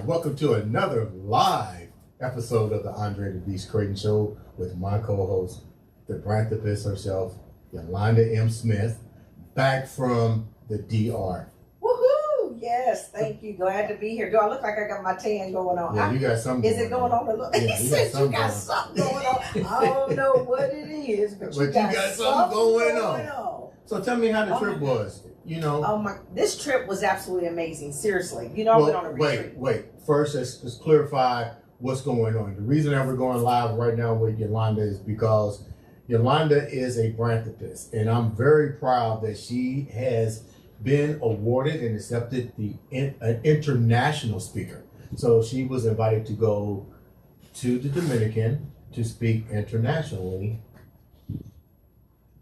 Welcome to another live episode of the Andre The Beast Crayton Show with my co-host, the philanthropist herself, Yolanda M. Smith, back from the DR. Woohoo! Yes, thank you. Glad to be here. Do I look like I got my tan going on? Yeah, you got something. Is it going on? Yeah, You got something going on. I don't know what it is, but you got something going on. So tell me how the trip was. You know, this trip was absolutely amazing. Seriously, I went on a retreat. Wait. First, let's clarify what's going on. The reason that we're going live right now with Yolanda is because Yolanda is a philanthropist, and I'm very proud that she has been awarded and accepted an international speaker. So she was invited to go to the Dominican to speak internationally.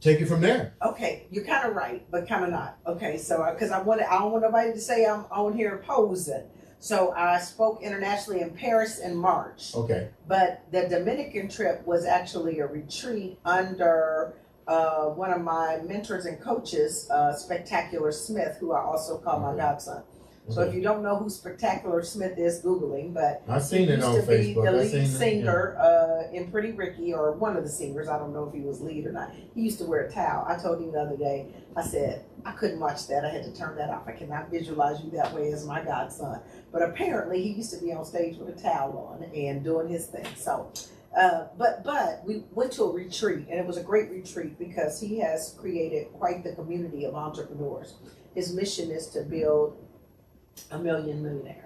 Take it from there. Okay, you're kind of right, but kind of not. Okay, so because I don't want nobody to say I'm on here posing. So I spoke internationally in Paris in March. Okay. But the Dominican trip was actually a retreat under one of my mentors and coaches, Spectacular Smith, who I also call my godson. So if you don't know who Spectacular Smith is, Googling, but I've seen it on Facebook. He used to be the lead singer in Pretty Ricky, or one of the singers. I don't know if he was lead or not. He used to wear a towel. I told him the other day, I said, I couldn't watch that. I had to turn that off. I cannot visualize you that way as my godson. But apparently he used to be on stage with a towel on and doing his thing. So, but we went to a retreat, and it was a great retreat because he has created quite the community of entrepreneurs. His mission is to build 1 million millionaires.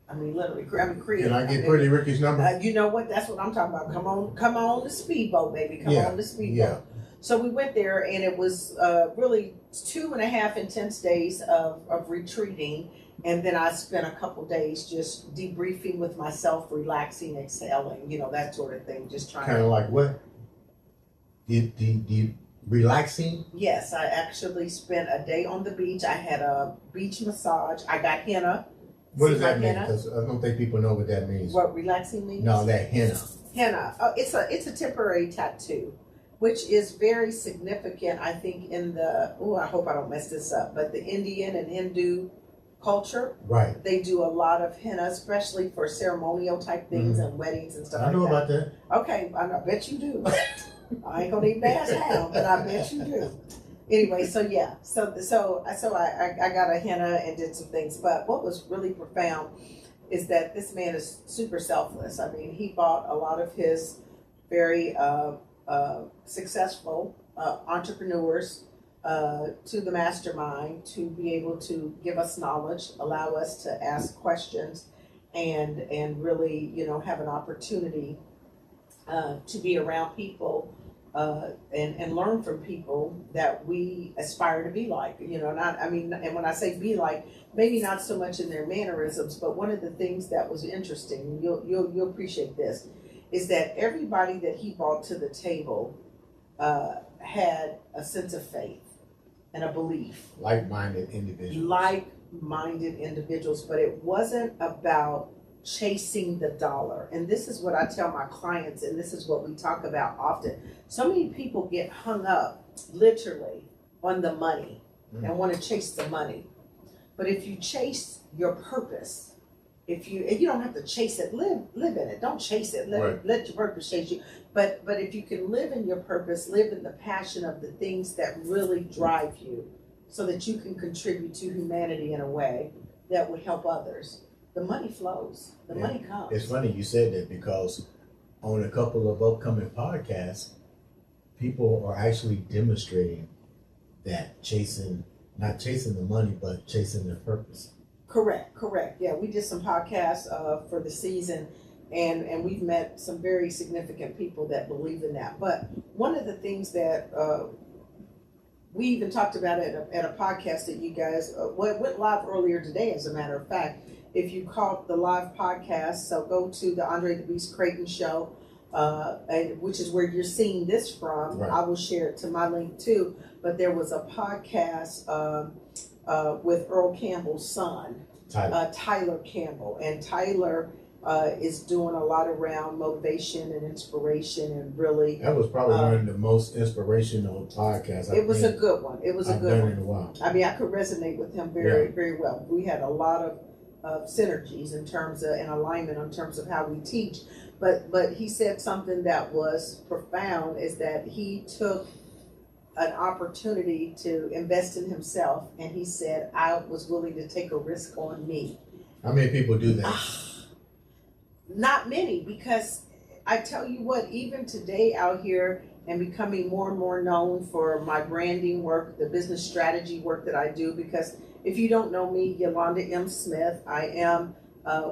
I mean, literally. Create. Can I get Pretty Ricky's number? You know what? That's what I'm talking about. Come on the speedboat, baby. Come on the speedboat. Yeah. So we went there, and it was really 2.5 intense days of retreating, and then I spent a couple days just debriefing with myself, relaxing, exhaling, that sort of thing. Just trying. Kind of like what? Relaxing? Yes, I actually spent a day on the beach. I had a beach massage. I got henna. What does that mean? Because I don't think people know what that means. What relaxing means? No, that henna. Henna. Oh, it's a temporary tattoo, which is very significant, I think, in the, I hope I don't mess this up, but the Indian and Hindu culture. Right. They do a lot of henna, especially for ceremonial type things and weddings and stuff like that. I know about that. Okay, I bet you do. I ain't gonna even ask how, but I bet you do. Anyway, so yeah, so I got a henna and did some things. But what was really profound is that this man is super selfless. I mean, he bought a lot of his very successful entrepreneurs to the mastermind to be able to give us knowledge, allow us to ask questions, and really have an opportunity to be around people and learn from people that we aspire to be like. And when I say be like, maybe not so much in their mannerisms, but one of the things that was interesting, and you'll appreciate this, is that everybody that he brought to the table had a sense of faith and a belief. Like-minded individuals, but it wasn't about chasing the dollar. And this is what I tell my clients, and this is what we talk about often. So many people get hung up literally on the money and want to chase the money. But if you chase your purpose, if you don't have to chase it, live in it. Don't chase it. Let your purpose chase you. But if you can live in your purpose, live in the passion of the things that really drive you, so that you can contribute to humanity in a way that would help others, the money flows. The money comes. It's funny you said that, because on a couple of upcoming podcasts, people are actually demonstrating that not chasing the money, but chasing their purpose. Correct. Yeah, we did some podcasts for the season, and we've met some very significant people that believe in that. But one of the things that we even talked about at a podcast that you guys went live earlier today, as a matter of fact. If you caught the live podcast, so go to the Andre The Beast Crayton Show which is where you're seeing this from. Right. I will share it to my link too. But there was a podcast with Earl Campbell's son, Tyler Campbell, and Tyler is doing a lot around motivation and inspiration, and really that was probably one of the most inspirational podcasts. It was a good one. It was a good one. In a while. I mean, I could resonate with him very well. We had a lot of synergies in terms of and alignment in terms of how we teach. But he said something that was profound, is that he took an opportunity to invest in himself, and he said, I was willing to take a risk on me. How many people do that? Not many, because I tell you what, even today out here and becoming more and more known for my branding work, the business strategy work that I do, because if you don't know me, Yolanda M. Smith, I am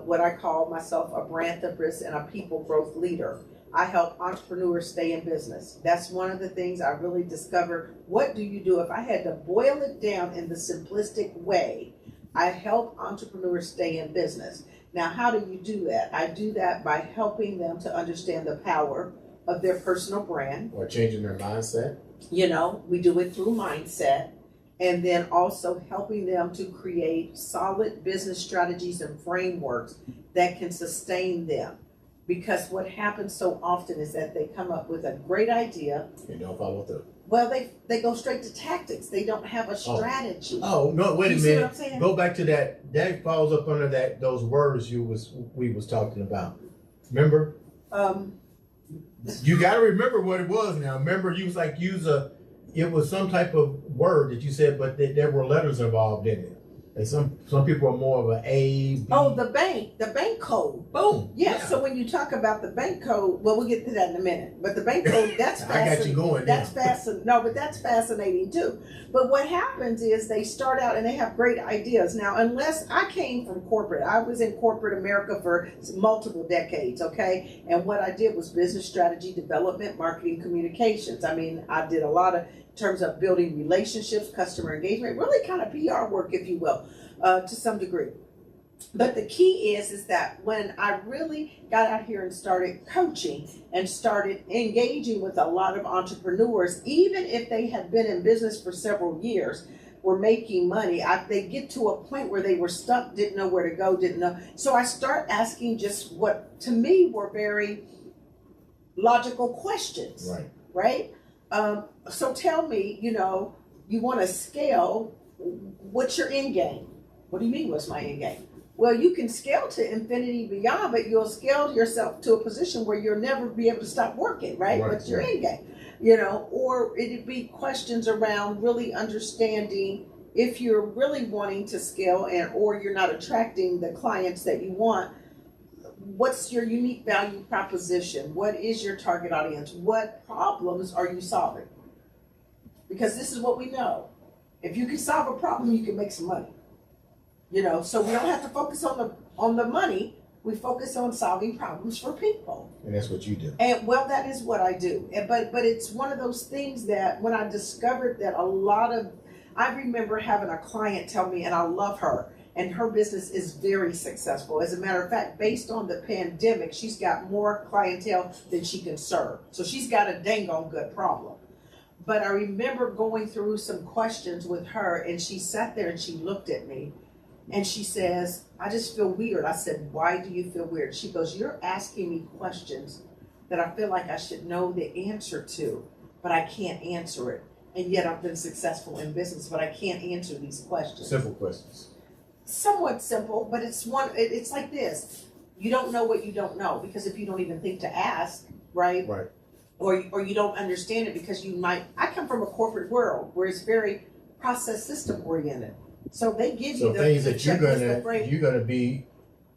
what I call myself a branthropist and a people growth leader. I help entrepreneurs stay in business. That's one of the things I really discovered. What do you do? If I had to boil it down in the simplistic way, I help entrepreneurs stay in business. Now, how do you do that? I do that by helping them to understand the power of their personal brand. Or changing their mindset. You know, we do it through mindset. And then also helping them to create solid business strategies and frameworks that can sustain them. Because what happens so often is that they come up with a great idea. And don't follow through. Well, they go straight to tactics. They don't have a strategy. Oh no! Wait a minute. See what I'm saying? Go back to that. That falls up under those words we was talking about. Remember? You got to remember what it was now. Remember, you was like it was some type of word that you said, but there were letters involved in it. And some people are more of an A, B. Oh, the bank code. Boom. Yeah, so when you talk about the bank code, well, we'll get to that in a minute. But the bank code, that's fascinating. I got you going. That's fascinating. No, but that's fascinating too. But what happens is they start out and they have great ideas. Now, unless I came from corporate, I was in corporate America for multiple decades, okay? And what I did was business strategy development, marketing, communications. I mean, I did a lot of in terms of building relationships, customer engagement, really kind of PR work, if you will, to some degree. But the key is that when I really got out here and started coaching and started engaging with a lot of entrepreneurs, even if they had been in business for several years, were making money, they get to a point where they were stuck, didn't know where to go, didn't know. So I start asking just what to me were very logical questions, right? So tell me, you want to scale, what's your end game? What do you mean, what's my end game? Well, you can scale to infinity beyond, but you'll scale yourself to a position where you'll never be able to stop working, right? What's your end game? Or it'd be questions around really understanding if you're really wanting to scale or you're not attracting the clients that you want. What's your unique value proposition? What is your target audience? What problems are you solving? Because this is what we know. If you can solve a problem, you can make some money. So we don't have to focus on the money. We focus on solving problems for people. And that's what you do. And well, that is what I do. But it's one of those things that when I discovered that I remember having a client tell me, and I love her, and her business is very successful. As a matter of fact, based on the pandemic, she's got more clientele than she can serve. So she's got a dang on good problem. But I remember going through some questions with her, and she sat there and she looked at me and she says, I just feel weird. I said, why do you feel weird? She goes, you're asking me questions that I feel like I should know the answer to, but I can't answer it. And yet I've been successful in business, but I can't answer these questions. Simple questions. Somewhat simple, but it's like this. You don't know what you don't know, because if you don't even think to ask, right? Right. Or you don't understand it because I come from a corporate world where it's very process system oriented. So they give you the things that you're gonna be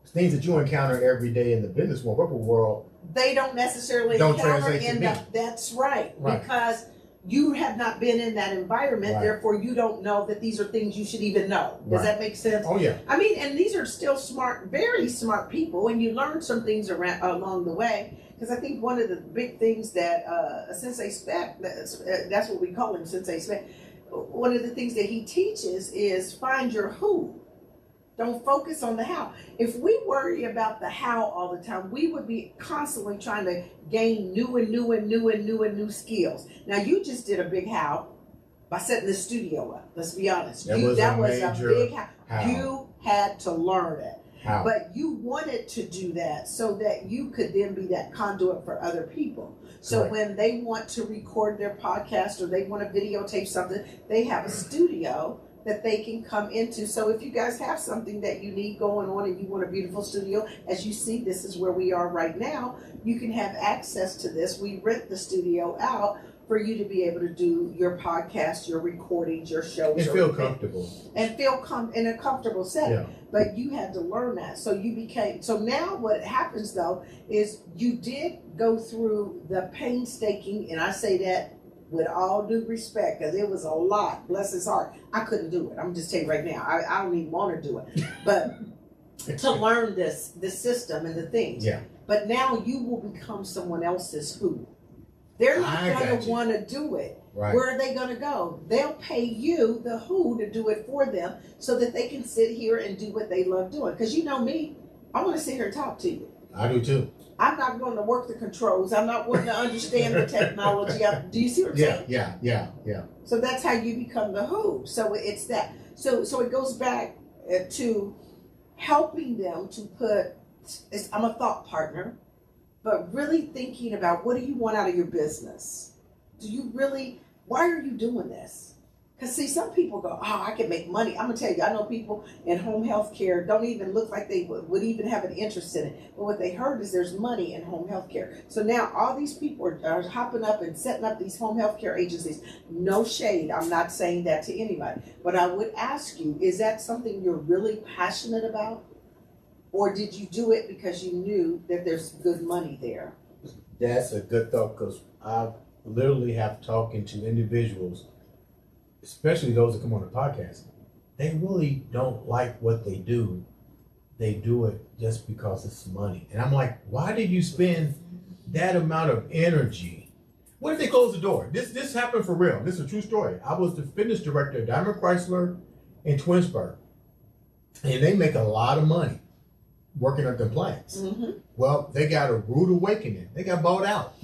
things that you encounter every day in the business corporate world. They don't necessarily encounter in the. That's right. Because you have not been in that environment, therefore you don't know that these are things you should even know. Does that make sense? Oh yeah. I mean, and these are still smart, very smart people, and you learn some things along the way. Because I think one of the big things that Sensei Spec, that's what we call him, Sensei Spec, one of the things that he teaches is find your who. Don't focus on the how. If we worry about the how all the time, we would be constantly trying to gain new skills. Now, you just did a big how by setting the studio up. Let's be honest. That was a big how. You had to learn it. How? But you wanted to do that so that you could then be that conduit for other people. So Correct. when they want to record their podcast or they want to videotape something, they have a studio that they can come into. So if you guys have something that you need going on and you want a beautiful studio, as you see, this is where we are right now, you can have access to this. We rent the studio out for you to be able to do your podcast, your recordings, your shows. And feel comfortable. And feel in a comfortable setting. Yeah. But you had to learn that. So now what happens though is you did go through the painstaking, and I say that with all due respect, because it was a lot, bless his heart. I couldn't do it. I'm just telling you right now, I don't even want to do it. But to learn the system and the things. Yeah. But now you will become someone else's who. They're not going to want to do it. Right. Where are they going to go? They'll pay you, the who, to do it for them so that they can sit here and do what they love doing. Because you know me, I want to sit here and talk to you. I do too. I'm not going to work the controls. I'm not wanting to understand the technology. Do you see what I'm saying? Yeah. So that's how you become the who. So it's that. So it goes back to helping them to I'm a thought partner, but really thinking about what do you want out of your business? Do you really, why are you doing this? Because see, some people go, oh, I can make money. I'm going to tell you, I know people in home health care don't even look like they would even have an interest in it. But what they heard is there's money in home health care. So now all these people are hopping up and setting up these home health care agencies. No shade. I'm not saying that to anybody. But I would ask you, is that something you're really passionate about? Or did you do it because you knew that there's good money there? That's a good thought, because I literally have talking to individuals, especially those that come on the podcast. They really don't like what they do. They do it just because it's money. And I'm like, why did you spend that amount of energy? What if they close the door? This happened for real. This is a true story. I was the fitness director at Daimler Chrysler in Twinsburg. And they make a lot of money working at their plants. Mm-hmm. Well, they got a rude awakening. They got bought out.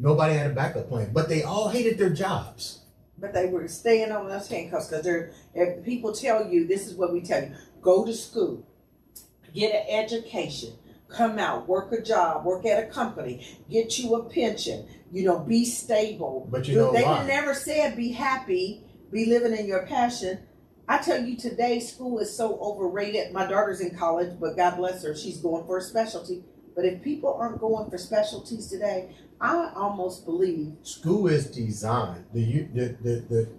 Nobody had a backup plan, but they all hated their jobs. But they were staying on those handcuffs because if people tell you, this is what we tell you: go to school, get an education, come out, work a job, work at a company, get you a pension, be stable. But they never said be happy, be living in your passion. I tell you today, school is so overrated. My daughter's in college, but God bless her, she's going for a specialty. But if people aren't going for specialties today, I almost believe school is designed. The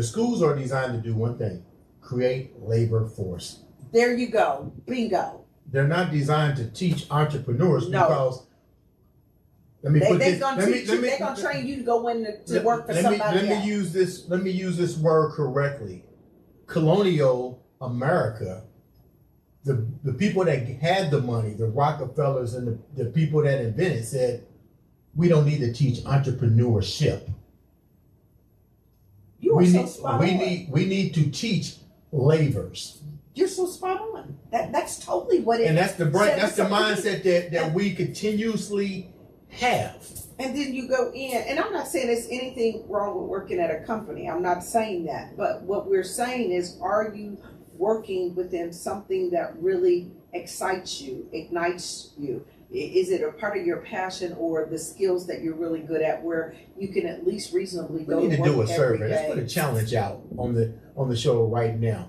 schools are designed to do one thing: create labor force. There you go, bingo. They're not designed to teach entrepreneurs because. They're gonna train you to go in to work for somebody else. Let me use this word correctly. Colonial America. The people that had the money, the Rockefellers and the people that invented, said, we don't need to teach entrepreneurship. We need to teach labors. You're so spot on. That's totally what it is. And that's the mindset that we continuously have. And then you go in, and I'm not saying there's anything wrong with working at a company. I'm not saying that. But what we're saying is, are you working within something that really excites you, ignites you? Is it a part of your passion or the skills that you're really good at, where you can at least reasonably go to work every day? We need to do a survey. Let's put a challenge out on the show right now.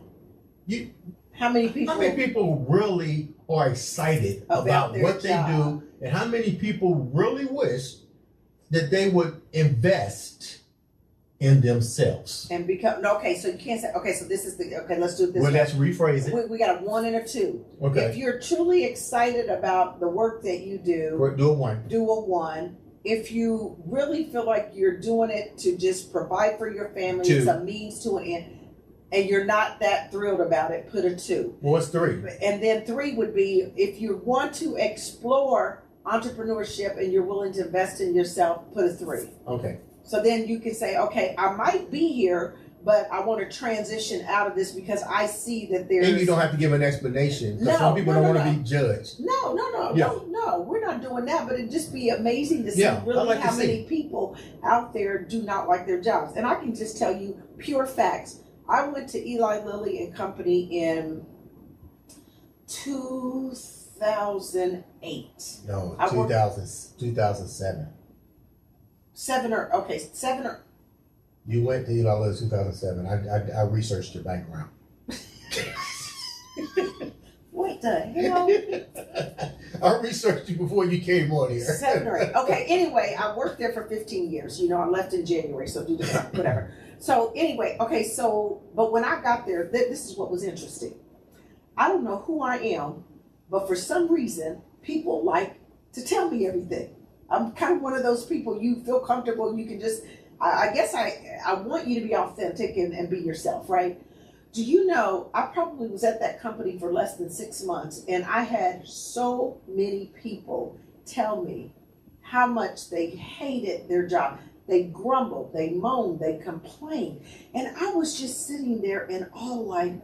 How many people really are excited about what they do, and how many people really wish that they would invest in themselves? And become so you can't say so this is let's do it this way. Let's rephrase it. We got a 1 and a 2. Okay. If you're truly excited about the work that you do, do a 1. Do a 1. If you really feel like you're doing it to just provide for your family, 2. It's a means to an end, and you're not that thrilled about it, put a 2. Well, what's 3? And then 3 would be, if you want to explore entrepreneurship and you're willing to invest in yourself, put a 3. Okay. So then you can say, okay, I might be here, but I want to transition out of this because I see that there's. And you don't have to give an explanation because No, some people don't want to no. be judged. No, we're not doing that. But it'd just be amazing to see really like how many people out there do not like their jobs. And I can just tell you pure facts. I went to Eli Lilly and Company in 2008. No, 2007. 7 or. You went to Eli Lilly in 2007. I researched your background. What the hell? I researched you before you came on here. 7 or 8. Okay, anyway, I worked there for 15 years. You know, I left in January, so do the whatever. So anyway, okay, but when I got there, this is what was interesting. I don't know who I am, but for some reason, people like to tell me everything. I'm kind of one of those people, you feel comfortable, you can just, I guess I want you to be authentic and be yourself, right? Do you know, I probably was at that company for less than 6 months, and I had so many people tell me how much they hated their job. They grumbled, they moaned, they complained. And I was just sitting there in awe like,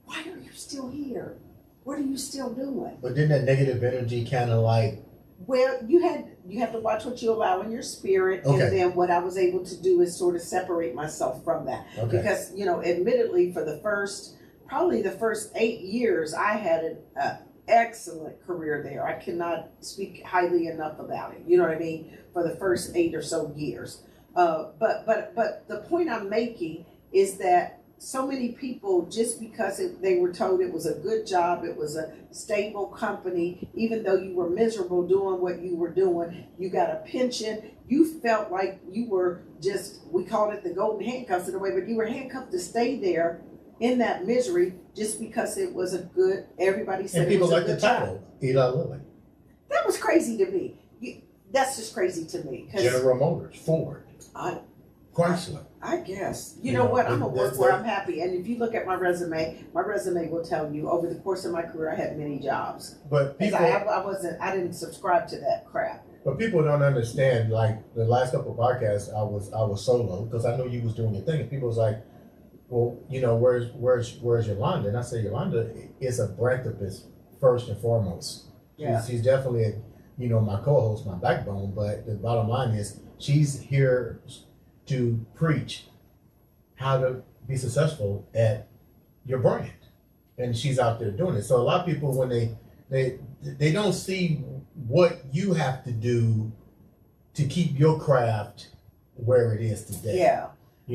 why are you still here? What are you still doing? But didn't that negative energy kind of like... Well, you have to watch what you allow in your spirit. Okay. And then what I was able to do is sort of separate myself from that. Okay. Because, you know, admittedly for probably the first 8 years, I had an excellent career there. I cannot speak highly enough about it. You know what I mean? For the first 8 or so years. But the point I'm making is that so many people, just because they were told it was a good job, it was a stable company, even though you were miserable doing what you were doing, you got a pension, you felt like you were just, we called it the golden handcuffs in a way, but you were handcuffed to stay there in that misery just because it was a good, everybody said it was a good job. And people like the title, Eli Lilly. That was crazy to me. That's just crazy to me. General Motors, Ford, Chrysler. I guess. You know what? I'm going to work where I'm happy. And if you look at my resume will tell you over the course of my career, I had many jobs. But people, I didn't subscribe to that crap. But people don't understand, like the last couple of podcasts, I was solo because I knew you was doing your thing. And people was like, well, you know, where's Yolanda? And I said, Yolanda is a philanthropist first and foremost. Yeah. She's definitely, my co-host, my backbone. But the bottom line is she's here to preach how to be successful at your brand, and she's out there doing it. So a lot of people, when they don't see what you have to do to keep your craft where it is today. Yeah.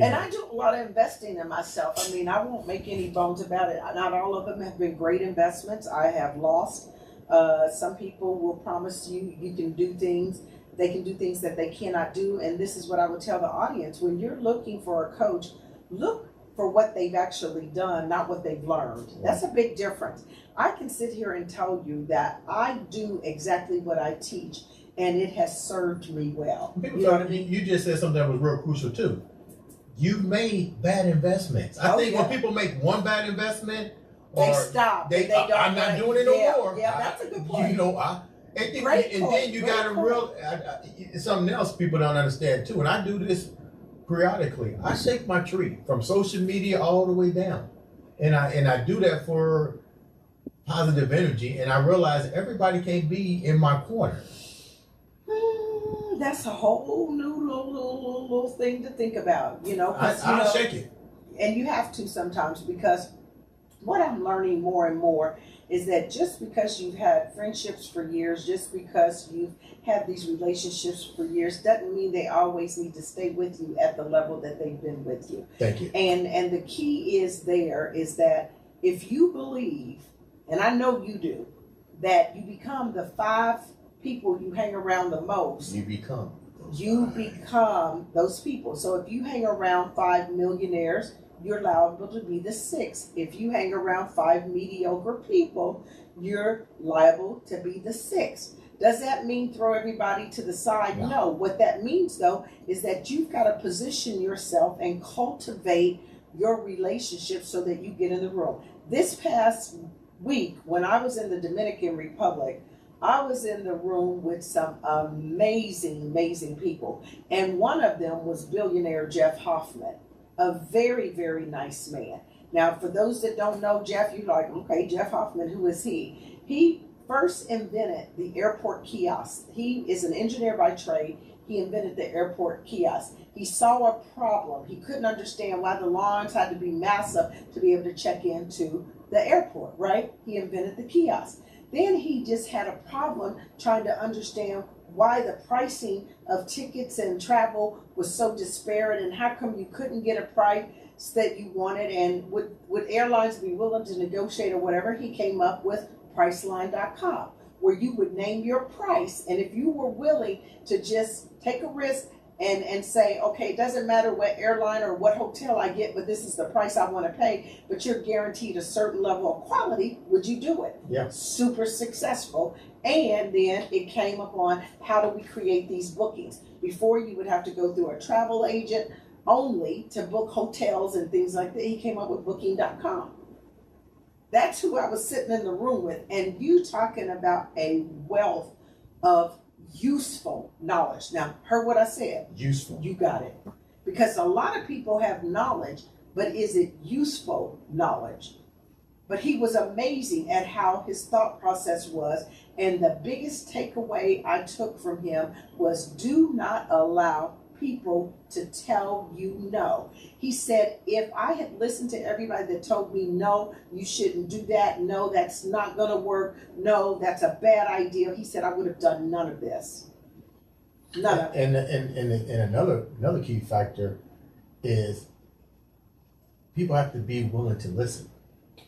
And I do a lot of investing in myself. I mean, I won't make any bones about it. Not all of them have been great investments. I have lost. Some people will promise you can do things. They can do things that they cannot do. And this is what I would tell the audience. When you're looking for a coach, look for what they've actually done, not what they've learned. That's a big difference. I can sit here and tell you that I do exactly what I teach, and it has served me well. You just said something that was real crucial too. You've made bad investments. I think when people make one bad investment, they stop. They don't. I'm not doing it no more. Yeah, that's a good point. And then you got to something else people don't understand too. And I do this periodically. I shake my tree from social media all the way down, and I do that for positive energy. And I realize everybody can't be in my corner. That's a whole new little thing to think about. I shake it, and you have to sometimes, because what I'm learning more and more is that just because you've had friendships for years, just because you've had these relationships for years, doesn't mean they always need to stay with you at the level that they've been with you. Thank you. And the key is that if you believe, and I know you do, that you become the 5 people you hang around the most. You become those people. So if you hang around 5 millionaires, you're liable to be the 6th. If you hang around 5 mediocre people, you're liable to be the 6th. Does that mean throw everybody to the side? No. What that means, though, is that you've got to position yourself and cultivate your relationship so that you get in the room. This past week, when I was in the Dominican Republic, I was in the room with some amazing, amazing people. And one of them was billionaire Jeff Hoffman. a very, very nice man. Now, for those that don't know Jeff, you're like, okay, Jeff Hoffman, who is he? He first invented the airport kiosk. He is an engineer by trade. He invented the airport kiosk. He saw a problem. He couldn't understand why the lines had to be massive to be able to check into the airport, right? He invented the kiosk. Then he just had a problem trying to understand why the pricing of tickets and travel was so disparate, and how come you couldn't get a price that you wanted, and would airlines be willing to negotiate or whatever. He came up with Priceline.com, where you would name your price, and if you were willing to just take a risk and say, okay, it doesn't matter what airline or what hotel I get, but this is the price I want to pay, but you're guaranteed a certain level of quality, would you do it? Yeah. Super successful. And then it came upon, how do we create these bookings? Before, you would have to go through a travel agent only to book hotels and things like that. He came up with Booking.com. That's who I was sitting in the room with. And you talking about a wealth of useful knowledge. Now, heard what I said? Useful. You got it. Because a lot of people have knowledge, but is it useful knowledge? But he was amazing at how his thought process was. And the biggest takeaway I took from him was, do not allow people to tell you no. He said, if I had listened to everybody that told me, no, you shouldn't do that, no, that's not going to work, no, that's a bad idea, he said, I would have done none of this. None of it. And another key factor is people have to be willing to listen.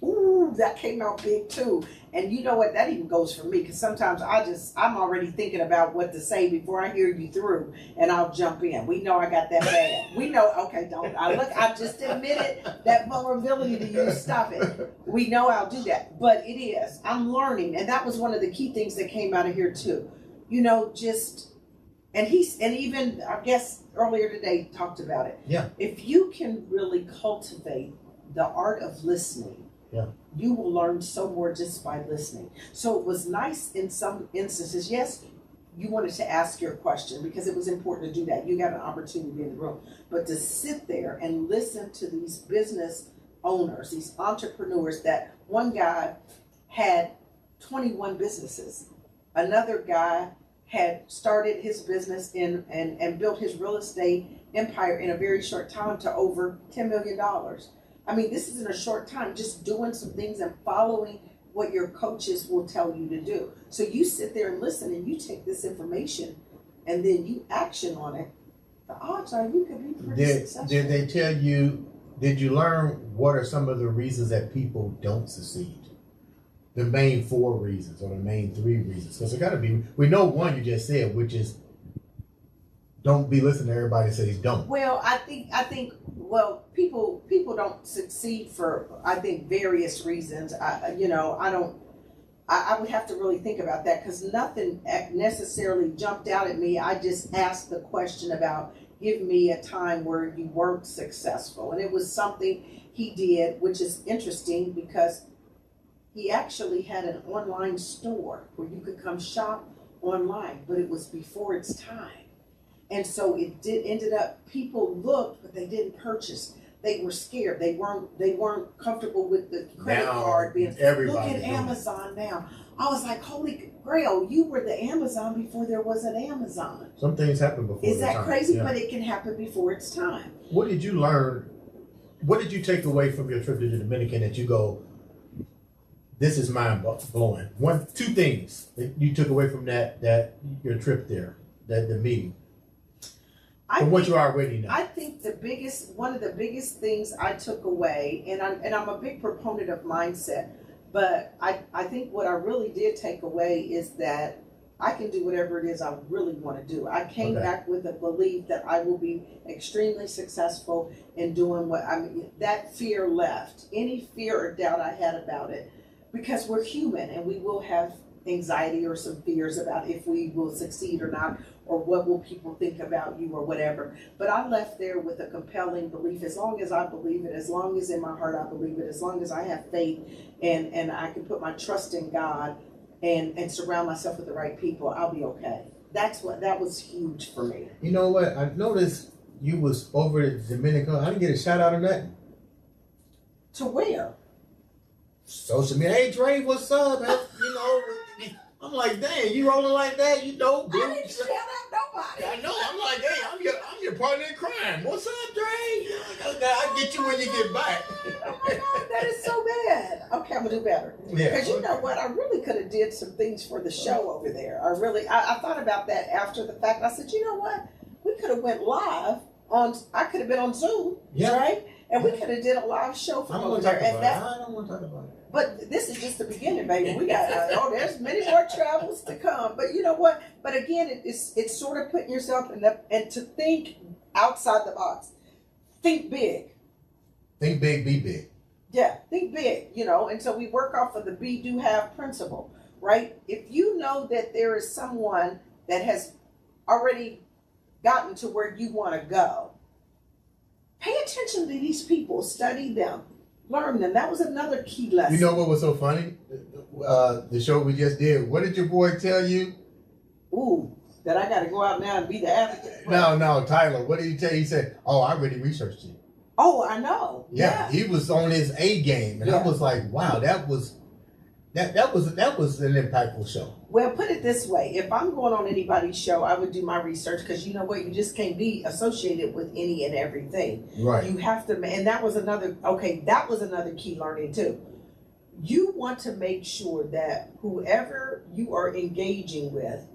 Ooh, that came out big too. And you know what? That even goes for me, because sometimes I'm already thinking about what to say before I hear you through, and I'll jump in. We know I got that bad. We know, okay, don't. I just admitted that vulnerability to you. Stop it. We know I'll do that. But it is. I'm learning. And that was one of the key things that came out of here too. You know, and even, I guess, earlier today talked about it. Yeah. If you can really cultivate the art of listening, yeah, you will learn so more just by listening. So it was nice in some instances. Yes, you wanted to ask your question because it was important to do that. You got an opportunity in the room. But to sit there and listen to these business owners, these entrepreneurs, that one guy had 21 businesses. Another guy had started his business and built his real estate empire in a very short time to over $10 million. I mean, this is in a short time, just doing some things and following what your coaches will tell you to do. So you sit there and listen, and you take this information and then you action on it. The odds are you could be pretty successful. Did they tell you, did you learn what are some of the reasons that people don't succeed? The main 4 reasons or the main 3 reasons? Because it got to be, we know one you just said, which is don't be listening to everybody that says don't. Well, I think people don't succeed for, I think, various reasons. I would have to really think about that, because nothing necessarily jumped out at me. I just asked the question about, give me a time where you weren't successful. And it was something he did, which is interesting because he actually had an online store where you could come shop online, but it was before its time. And so ended up, people looked, but they didn't purchase. They were scared. They weren't comfortable with the credit card being. Look at Amazon now. I was like, holy grail, you were the Amazon before there was an Amazon. Some things happen before. Is that time. crazy? Yeah. But it can happen before it's time. What did you learn? What did you take away from your trip to the Dominican that you go, this is mind blowing? 2 things that you took away from that your trip there, the meeting. From what you already know. I think one of the biggest things I took away, and I'm a big proponent of mindset, but I think what I really did take away is that I can do whatever it is I really want to do. I came back with a belief that I will be extremely successful in doing what that fear left. Any fear or doubt I had about it, because we're human and we will have anxiety or some fears about if we will succeed or not, or what will people think about you or whatever. But I left there with a compelling belief. As long as I believe it, as long as in my heart I believe it, as long as I have faith and I can put my trust in God and surround myself with the right people, I'll be okay. That was huge for me. You know what? I noticed you was over at Dominican. I didn't get a shout out or nothing. To where? Social media. Hey Dre, what's up? You know, I'm like, dang, you rolling like that? You know, I didn't shout out nobody. I know. I'm like, hey, I'm your partner in crime. What's up, Dre? I'll get you when you get back. Oh my God, that is so bad. Okay, I'm gonna do better. Yeah. Because you know what, I really could have did some things for the show over there. I thought about that after the fact. I said, you know what, we could have went live on. I could have been on Zoom, right? And we could have did a live show from over there. And that, I don't want to talk about it. but this is just the beginning, baby. We got there's many more travels to come. But you know what? But again, it's sort of putting yourself in the and to think outside the box. Think big. Think big, be big. Yeah, think big, you know, and so we work off of the be, do, have principle, right? If you know that there is someone that has already gotten to where you want to go, pay attention to these people, study them, learn them. That was another key lesson. You know what was so funny? The show we just did. What did your boy tell you? Ooh, that I got to go out now and be the advocate. No, Tyler. What did he tell you? He said, "Oh, I already researched you." Oh, I know. Yeah, he was on his A game, and I was like, "Wow, that was an impactful show." Well, put it this way: if I'm going on anybody's show, I would do my research because you know what, you just can't be associated with any and everything. Right. You have to, and that was another. Okay, that was another key learning too. You want to make sure that whoever you are engaging with,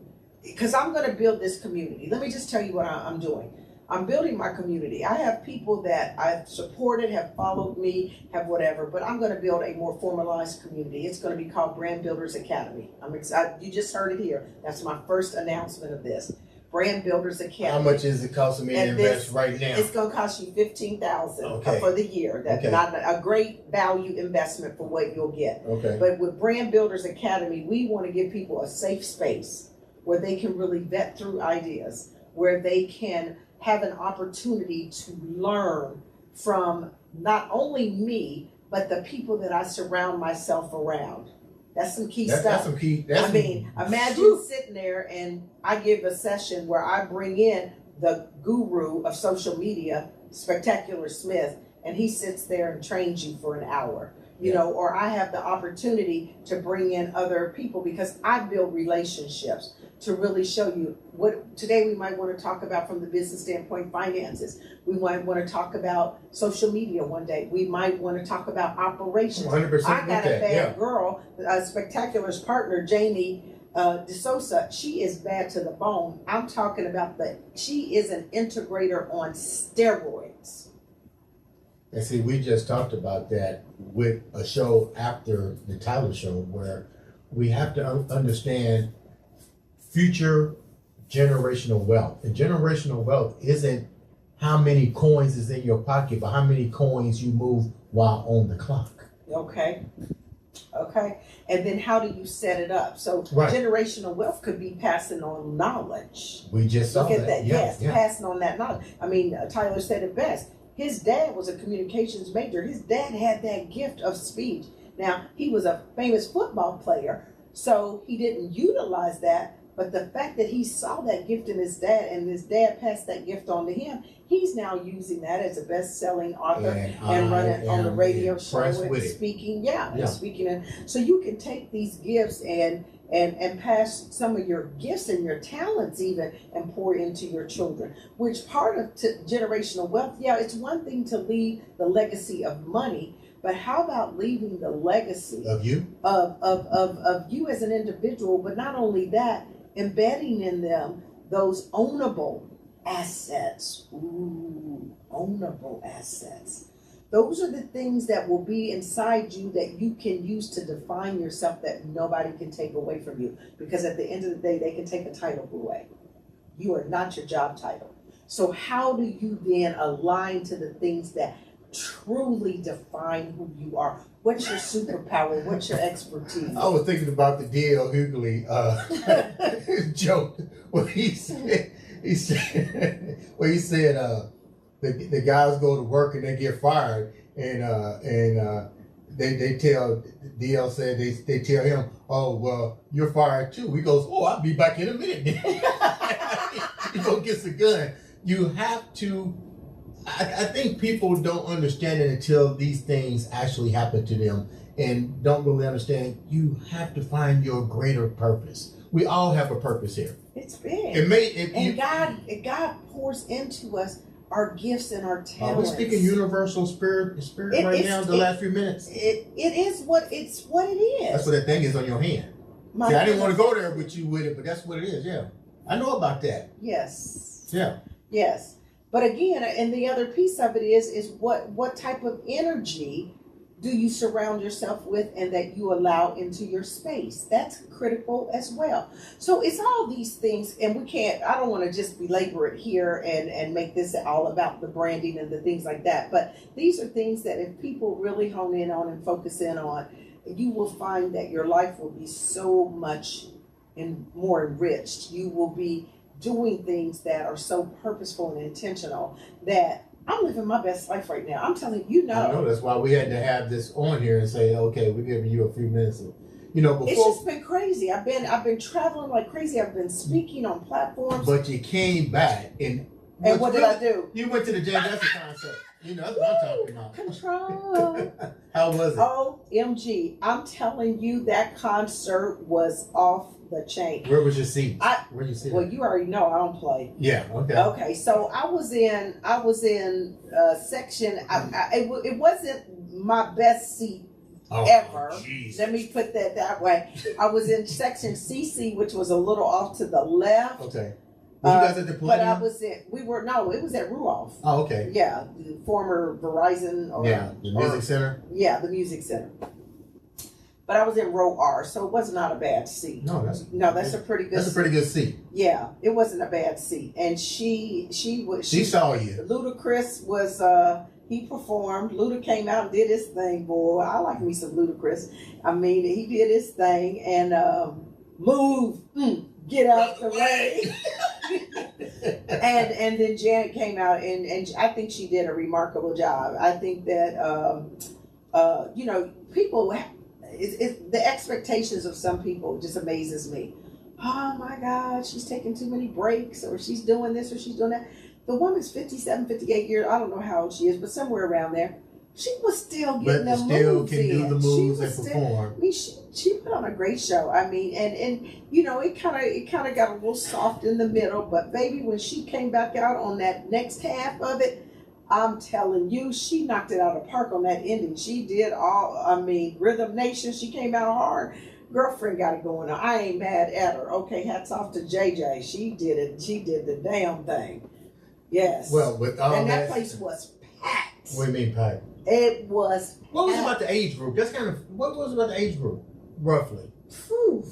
because I'm going to build this community. Let me just tell you what I'm doing. I'm building my community. I have people that I've supported, have followed me, have whatever, but I'm going to build a more formalized community. It's going to be called Brand Builders Academy. I'm excited. You just heard it here. That's my first announcement of this. Brand Builders Academy. How much is it costing me to invest right now? It's going to cost you $15,000 for the year. That's not a great value investment for what you'll get. Okay. But with Brand Builders Academy, we want to give people a safe space where they can really vet through ideas, where they can have an opportunity to learn from not only me, but the people that I surround myself around. That's some key stuff. That's some key. Imagine sitting there and I give a session where I bring in the guru of social media, Spectacular Smith, and he sits there and trains you for an hour. You know, or I have the opportunity to bring in other people because I build relationships to really show you what today we might want to talk about from the business standpoint, finances. We might want to talk about social media one day. We might want to talk about operations. 100% I got a bad girl, Spectacular's partner, Jamie DeSosa. She is bad to the bone. I'm talking about she is an integrator on steroids. And see, we just talked about that with a show after the Tyler show where we have to understand future generational wealth. And generational wealth isn't how many coins is in your pocket, but how many coins you move while on the clock. Okay. And then how do you set it up? So generational wealth could be passing on knowledge. We just saw that. Yes, passing on that knowledge. I mean, Tyler said it best. His dad was a communications major. His dad had that gift of speech. Now, he was a famous football player, so he didn't utilize that. But the fact that he saw that gift in his dad and his dad passed that gift on to him, he's now using that as a best-selling author and running on the radio show and speaking. Speaking. And so you can take these gifts and pass some of your gifts and your talents even and pour into your children, which part of generational wealth, it's one thing to leave the legacy of money, but how about leaving the legacy of you of you as an individual, but not only that, embedding in them those ownable assets. Ooh, ownable assets. Those are the things that will be inside you that you can use to define yourself that nobody can take away from you. Because at the end of the day, they can take a title away. You are not your job title. So how do you then align to the things that truly define who you are? What's your superpower? What's your expertise? I was thinking about the D.L. Hughley joke when he said the guys go to work and they get fired, and they tell DL said they tell him, "Oh well, you're fired too." He goes, "Oh, I'll be back in a minute." He go gets a gun. you have to. I think people don't understand it until these things actually happen to them and don't really understand. You have to find your greater purpose. We all have a purpose here. It's big. God pours into us our gifts and our talents. We're speaking universal spirit right now. The last few minutes. It is what it is. That's what that thing is on your hand. See, I didn't want to go there with you with it, but that's what it is. Yeah, I know about that. Yes. Yeah. Yes. But again, and the other piece of it is what type of energy do you surround yourself with and that you allow into your space? That's critical as well. So it's all these things, and I don't want to just belabor it here and make this all about the branding and the things like that. But these are things that if people really hone in on and focus in on, you will find that your life will be so much more enriched. You will be doing things that are so purposeful and intentional that I'm living my best life right now. I'm telling you, I know. That's why we had to have this on here and say, okay, we're giving you a few minutes. Before it's just been crazy. I've been traveling like crazy. I've been speaking on platforms. But you came back and what did I do? You went to the Jam Master concert. That's what I'm talking about. Control. How was it? OMG. I'm telling you, that concert was off the chain. Where was your seat? Where you sit? Well, you already know I don't play. Yeah. Okay. Okay. So I was in section. It wasn't my best seat ever. Geez. Let me put that way. I was in section CC, which was a little off to the left. Okay. You guys at the Palladium? But it was at Ruoff. Oh, okay. Yeah, the former Verizon. The Music Center. Yeah, the Music Center. But I was in row R, so it was not a bad seat. That's a pretty good. That's a pretty good seat. Yeah, it wasn't a bad seat, and she saw you. Ludacris was he performed. Luda came out and did his thing, boy. I like me some Ludacris. I mean, he did his thing and move, get out the way. and then Janet came out and I think she did a remarkable job. I think that people. The expectations of some people just amazes me. Oh my God, she's taking too many breaks, or she's doing this, or she's doing that. The woman's 57, 58 years. I don't know how old she is, but somewhere around there. She was still getting the moves in. Still can do the moves and perform. I mean, she put on a great show. I mean, and it kind of got a little soft in the middle, but baby, when she came back out on that next half of it, I'm telling you, she knocked it out of the park on that ending. She did Rhythm Nation, she came out hard. Girlfriend got it going on. I ain't mad at her. Okay, hats off to JJ. She did it. She did the damn thing. Yes. Well, with all and that place was packed. What do you mean packed? It was. What was about the age group? What was about the age group, roughly? Whew.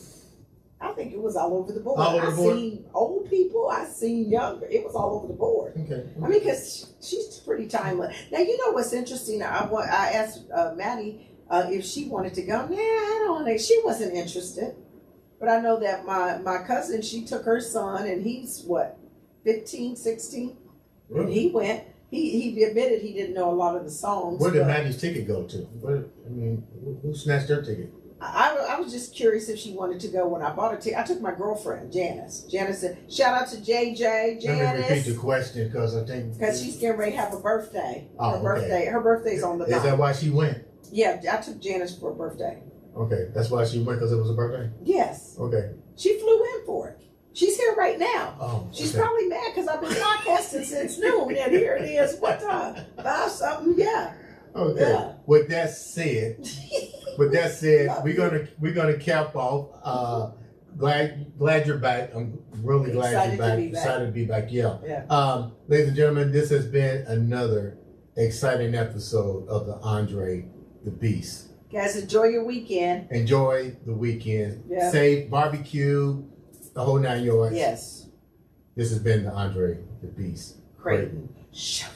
I think it was all over the board. I seen old people. I seen younger. It was all over the board. Okay. I mean, because she's pretty timeless. Now, you know what's interesting? I asked Maddie if she wanted to go. Nah, I don't know. She wasn't interested. But I know that my cousin, she took her son, and he's, 15, 16? Really? And he went. He admitted he didn't know a lot of the songs. Where did Maddie's ticket go to? Who snatched her ticket? I was just curious if she wanted to go when I bought her ticket. I took my girlfriend, Janice. Janice said, shout out to JJ, Janice. Let me repeat the question because I think... Because she's getting ready to have a birthday. Oh, Her birthday's on the 9th. Is that why she went? Yeah, I took Janice for a birthday. Okay, that's why she went, because it was a birthday? Yes. Okay. She flew in for it. She's here right now. Oh, she's probably mad because I've been podcasting since noon, and here it is. What time? 5 something? Yeah. Okay. Yeah. With that said, we're gonna cap off. Glad you're back. I'm really glad you're back. Excited to be back. Yeah. Ladies and gentlemen, this has been another exciting episode of the Andre the Beast. Guys, enjoy your weekend. Enjoy the weekend. Yeah. Safe barbecue, the whole 9 yards. Yes. This has been the Andre the Beast Crayton. Show.